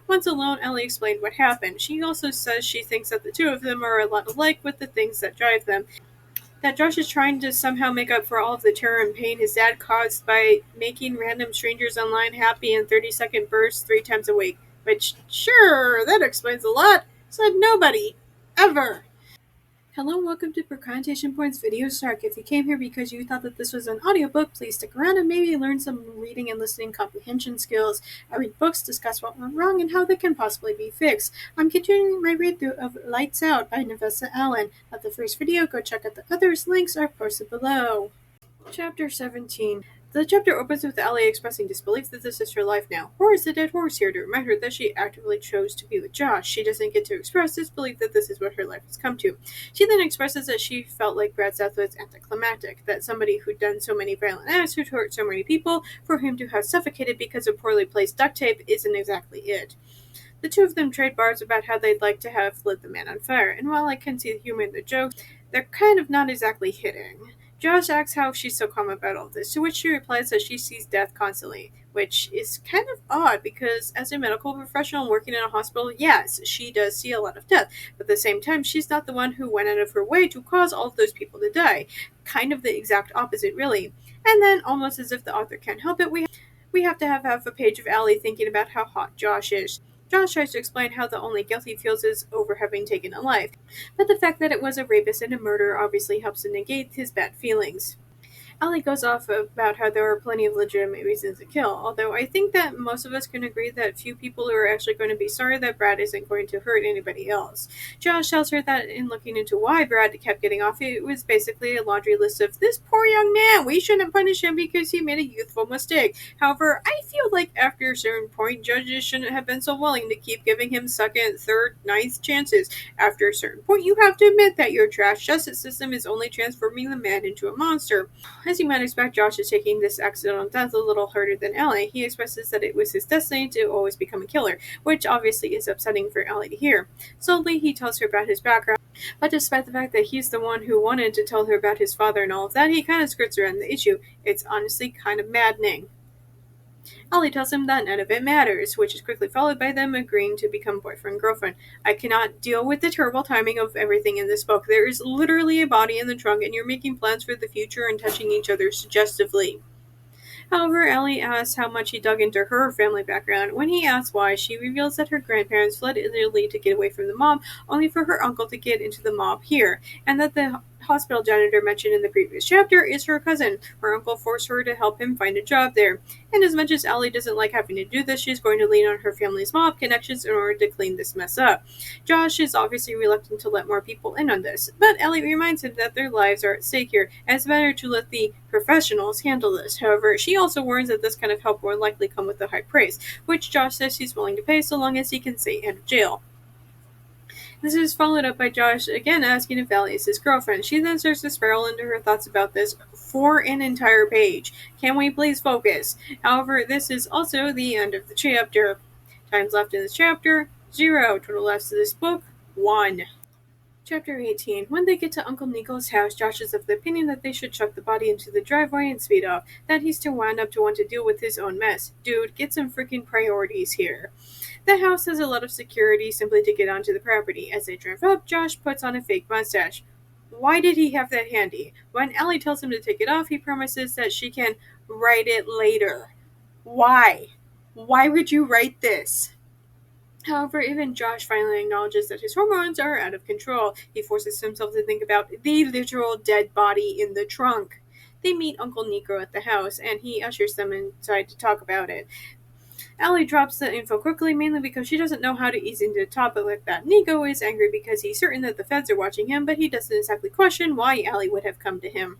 Once alone, Ellie explained what happened. She also says she thinks that the two of them are a lot alike with the things that drive them. That Josh is trying to somehow make up for all of the terror and pain his dad caused by making random strangers online happy in 30-second bursts 3 times a week. Which, sure, that explains a lot, said nobody. Ever. Hello and welcome to Procrastination Point's video Snark. If you came here because you thought that this was an audiobook, please stick around and maybe learn some reading and listening comprehension skills. I read books, discuss what went wrong, and how they can possibly be fixed. I'm continuing my read-through of Lights Out by Navessa Allen. At the first video, go check out the others. Links are posted below. Chapter 17. The chapter opens with Ellie expressing disbelief that this is her life now. Or is the dead horse here to remind her that she actively chose to be with Josh? She doesn't get to express disbelief that this is what her life has come to. She then expresses that she felt like Brad's death was anticlimactic, that somebody who'd done so many violent acts, who'd hurt so many people, for him to have suffocated because of poorly placed duct tape isn't exactly it. The two of them trade barbs about how they'd like to have lit the man on fire, and while I can see the humor in the jokes, they're kind of not exactly hitting. Josh asks how she's so calm about all this, to which she replies that she sees death constantly, which is kind of odd because as a medical professional working in a hospital, yes, she does see a lot of death, but at the same time, she's not the one who went out of her way to cause all of those people to die. Kind of the exact opposite, really. And then, almost as if the author can't help it, we have to have half a page of Allie thinking about how hot Josh is. Josh tries to explain how the only guilt he feels is over having taken a life, but the fact that it was a rapist and a murderer obviously helps to negate his bad feelings. Allie goes off about how there are plenty of legitimate reasons to kill, although I think that most of us can agree that few people are actually going to be sorry that Brad isn't going to hurt anybody else. Josh tells her that in looking into why Brad kept getting off, it was basically a laundry list of, this poor young man, we shouldn't punish him because he made a youthful mistake. However, I feel like after a certain point, judges shouldn't have been so willing to keep giving him second, third, ninth chances. After a certain point, you have to admit that your trash justice system is only transforming the man into a monster. As you might expect, Josh is taking this accidental death a little harder than Ellie. He expresses that it was his destiny to always become a killer, which obviously is upsetting for Ellie to hear. Slowly, he tells her about his background, but despite the fact that he's the one who wanted to tell her about his father and all of that, he kind of skirts around the issue. It's honestly kind of maddening. Ellie tells him that none of it matters, which is quickly followed by them agreeing to become boyfriend-girlfriend. I cannot deal with the terrible timing of everything in this book. There is literally a body in the trunk, and you're making plans for the future and touching each other suggestively. However, Ellie asks how much he dug into her family background. When he asks why, she reveals that her grandparents fled Italy to get away from the mob, only for her uncle to get into the mob here, and that the hospital janitor mentioned in the previous chapter is her cousin. Her uncle forced her to help him find a job there. And as much as Ellie doesn't like having to do this, she's going to lean on her family's mob connections in order to clean this mess up. Josh is obviously reluctant to let more people in on this, but Ellie reminds him that their lives are at stake here, and it's better to let the professionals handle this. However, she also warns that this kind of help will likely come with a high price, which Josh says he's willing to pay so long as he can stay out of jail. This is followed up by Josh again asking if Ellie is his girlfriend. She then starts to spiral into her thoughts about this for an entire page. Can we please focus? However, this is also the end of the chapter. Times left in this chapter, 0. Total left to this book, 1. Chapter 18. When they get to Uncle Nico's house, Josh is of the opinion that they should chuck the body into the driveway and speed off, that he's too wound up to want to deal with his own mess. Dude, get some freaking priorities here. The house has a lot of security simply to get onto the property. As they drive up, Josh puts on a fake mustache. Why did he have that handy? When Ellie tells him to take it off, he promises that she can write it later. Why? Why would you write this? However, even Josh finally acknowledges that his hormones are out of control. He forces himself to think about the literal dead body in the trunk. They meet Uncle Nico at the house, and he ushers them inside to talk about it. Ellie drops the info quickly, mainly because she doesn't know how to ease into a topic like that. Nico is angry because he's certain that the feds are watching him, but he doesn't exactly question why Ellie would have come to him.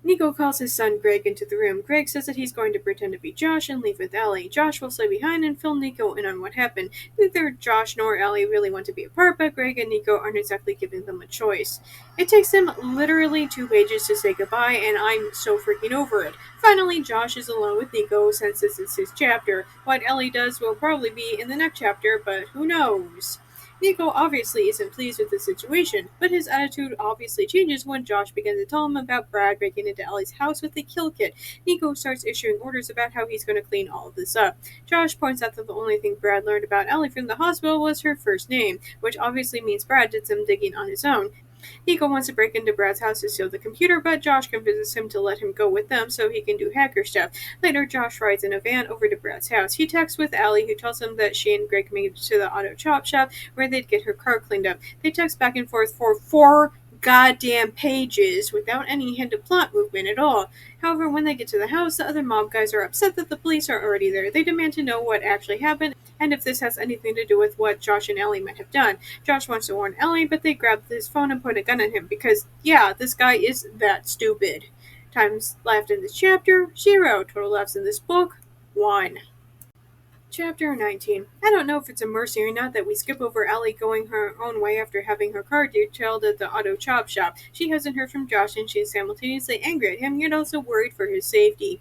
Nico calls his son Greg into the room. Greg says that he's going to pretend to be Josh and leave with Ellie. Josh will stay behind and fill Nico in on what happened. Neither Josh nor Ellie really want to be apart, but Greg and Nico aren't exactly giving them a choice. It takes them literally 2 pages to say goodbye, and I'm so freaking over it. Finally, Josh is alone with Nico since this is his chapter. What Ellie does will probably be in the next chapter, but who knows? Nico obviously isn't pleased with the situation, but his attitude obviously changes when Josh begins to tell him about Brad breaking into Ellie's house with a kill kit. Nico starts issuing orders about how he's going to clean all of this up. Josh points out that the only thing Brad learned about Ellie from the hospital was her first name, which obviously means Brad did some digging on his own. Nico wants to break into Brad's house to steal the computer, but Josh convinces him to let him go with them so he can do hacker stuff. Later, Josh rides in a van over to Brad's house. He texts with Allie, who tells him that she and Greg made it to the auto chop shop where they'd get her car cleaned up. They text back and forth for 4 goddamn pages without any hint of plot movement at all. However, when they get to the house, the other mob guys are upset that the police are already there. They demand to know what actually happened and if this has anything to do with what Josh and Ellie might have done. Josh wants to warn Ellie, but they grab his phone and put a gun on him because, yeah, this guy is that stupid. Times left in this chapter, 0. Total laughs in this book, 1. Chapter 19. I don't know if it's a mercy or not that we skip over Ellie going her own way after having her car detailed at the auto chop shop. She hasn't heard from Josh and she's simultaneously angry at him, yet also worried for his safety.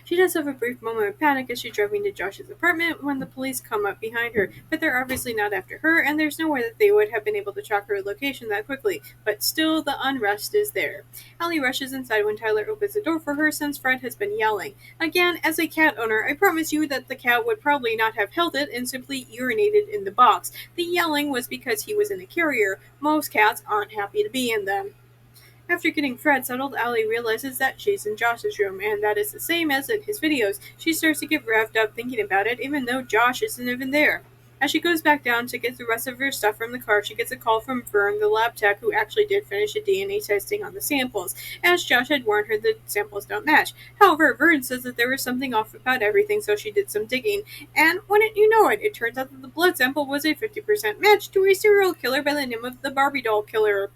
She does have a brief moment of panic as she's driving to Josh's apartment when the police come up behind her, but they're obviously not after her, and there's no way that they would have been able to track her location that quickly, but still the unrest is there. Ellie rushes inside when Tyler opens the door for her since Fred has been yelling. Again, as a cat owner, I promise you that the cat would probably not have held it and simply urinated in the box. The yelling was because he was in a carrier. Most cats aren't happy to be in them. After getting Fred settled, Allie realizes that she's in Josh's room, and that is the same as in his videos. She starts to get revved up thinking about it, even though Josh isn't even there. As she goes back down to get the rest of her stuff from the car, she gets a call from Vern, the lab tech, who actually did finish the DNA testing on the samples. As Josh had warned her, the samples don't match. However, Vern says that there was something off about everything, so she did some digging. And wouldn't you know it, it turns out that the blood sample was a 50% match to a serial killer by the name of the Barbie doll killer.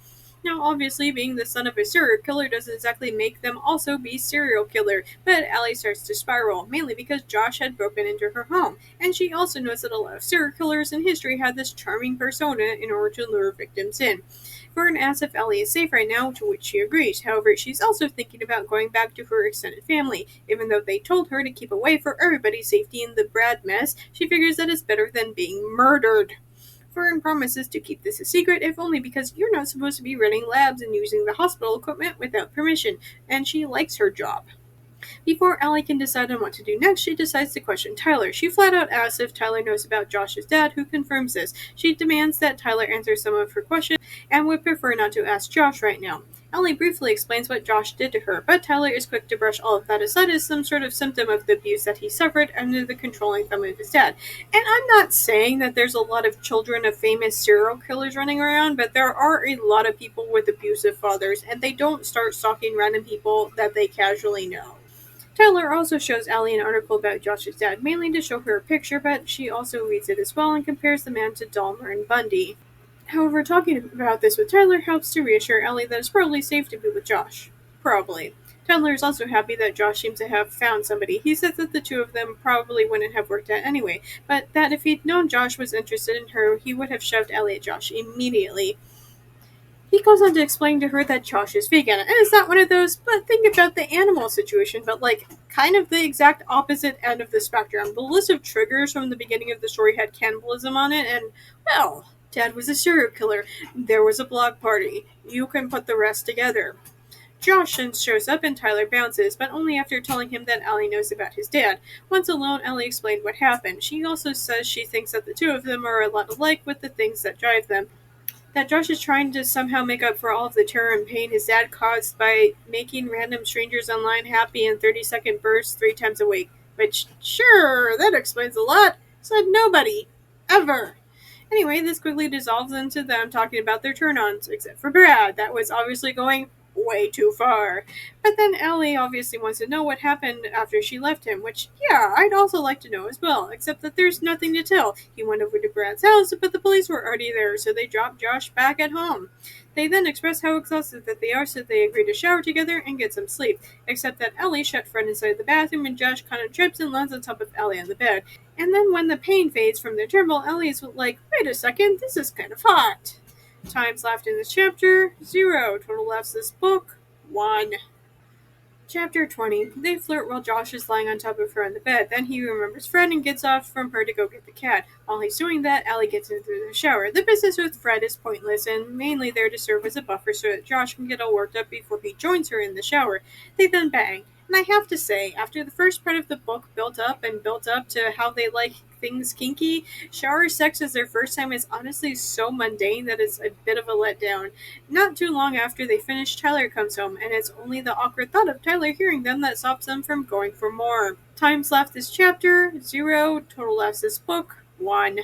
Now, obviously, being the son of a serial killer doesn't exactly make them also be serial killer, but Allie starts to spiral, mainly because Josh had broken into her home, and she also knows that a lot of serial killers in history had this charming persona in order to lure victims in. Vern asks if Ellie is safe right now, to which she agrees. However, she's also thinking about going back to her extended family. Even though they told her to keep away for everybody's safety in the Brad mess, she figures that it's better than being murdered. Vern promises to keep this a secret, if only because you're not supposed to be running labs and using the hospital equipment without permission, and she likes her job. Before Allie can decide on what to do next, she decides to question Tyler. She flat out asks if Tyler knows about Josh's dad, who confirms this. She demands that Tyler answer some of her questions and would prefer not to ask Josh right now. Ellie briefly explains what Josh did to her, but Tyler is quick to brush all of that aside as some sort of symptom of the abuse that he suffered under the controlling thumb of his dad. And I'm not saying that there's a lot of children of famous serial killers running around, but there are a lot of people with abusive fathers, and they don't start stalking random people that they casually know. Tyler also shows Allie an article about Josh's dad, mainly to show her a picture, but she also reads it as well and compares the man to Dahmer and Bundy. However, talking about this with Tyler helps to reassure Ellie that it's probably safe to be with Josh. Probably. Tyler is also happy that Josh seems to have found somebody. He says that the two of them probably wouldn't have worked out anyway, but that if he'd known Josh was interested in her, he would have shoved Ellie at Josh immediately. He goes on to explain to her that Josh is vegan, and it's not one of those, but think about the animal situation, but kind of the exact opposite end of the spectrum. The list of triggers from the beginning of the story had cannibalism on it, and, well, Dad was a serial killer. There was a block party. You can put the rest together. Josh then shows up and Tyler bounces, but only after telling him that Ellie knows about his dad. Once alone, Ellie explained what happened. She also says she thinks that the two of them are a lot alike with the things that drive them. That Josh is trying to somehow make up for all of the terror and pain his dad caused by making random strangers online happy in 30-second bursts 3 times a week. Which, sure, that explains a lot. Said nobody. Ever. Anyway, this quickly dissolves into them talking about their turn-ons, except for Brad. That was obviously going way too far. But then Ellie obviously wants to know what happened after she left him, which, yeah, I'd also like to know as well, except that there's nothing to tell. He went over to Brad's house, but the police were already there, so they dropped Josh back at home. They then express how exhausted that they are, so they agree to shower together and get some sleep, except that Ellie shut Fred inside the bathroom and Josh kind of trips and lands on top of Ellie on the bed. And then when the pain fades from their tremble, Ellie is like, wait a second, this is kind of hot. Times laughed in this chapter, 0. Total laughs this book, 1. Chapter 20. They flirt while Josh is lying on top of her on the bed. Then he remembers Fred and gets off from her to go get the cat. While he's doing that, Allie gets into the shower. The business with Fred is pointless and mainly there to serve as a buffer so that Josh can get all worked up before he joins her in the shower. They then bang. And I have to say, after the first part of the book built up to how they like things kinky, shower sex as their first time is honestly so mundane that it's a bit of a letdown. Not too long after they finish, Tyler comes home, and it's only the awkward thought of Tyler hearing them that stops them from going for more. Times left this chapter, 0. Total laughs this book, 1.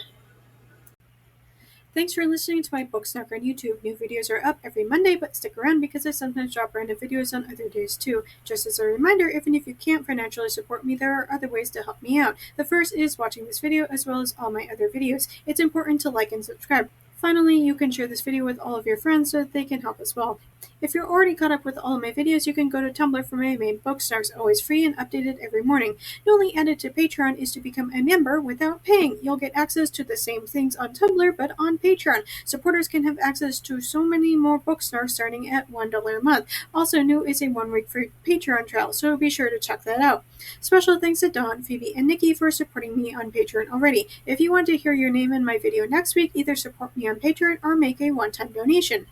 Thanks for listening to my Book Snark on YouTube. New videos are up every Monday, but stick around because I sometimes drop random videos on other days too. Just as a reminder, even if you can't financially support me, there are other ways to help me out. The first is watching this video as well as all my other videos. It's important to like and subscribe. Finally, you can share this video with all of your friends so that they can help as well. If you're already caught up with all of my videos, you can go to Tumblr for my main book, Snark's always free and updated every morning. The only added to Patreon is to become a member without paying. You'll get access to the same things on Tumblr, but on Patreon. Supporters can have access to so many more book Snarks starting at $1 a month. Also new is a 1-week free Patreon trial, so be sure to check that out. Special thanks to Dawn, Phoebe, and Nikki for supporting me on Patreon already. If you want to hear your name in my video next week, either support me on Patreon or make a one-time donation.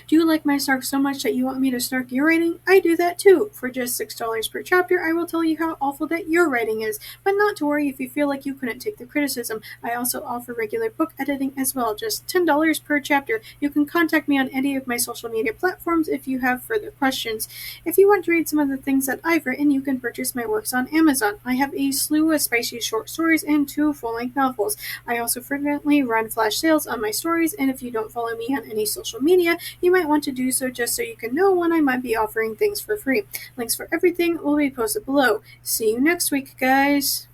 Do you like my Snark so much that you want me to snark your writing? I do that too. For just $6 per chapter, I will tell you how awful that your writing is. But not to worry if you feel like you couldn't take the criticism. I also offer regular book editing as well, just $10 per chapter. You can contact me on any of my social media platforms if you have further questions. If you want to read some of the things that I've written, you can purchase my works on Amazon. I have a slew of spicy short stories and 2 full-length novels. I also frequently run flash sales on my stories, and if you don't follow me on any social media, you might want to do so just so you can know when I might be offering things for free. Links for everything will be posted below. See you next week, guys!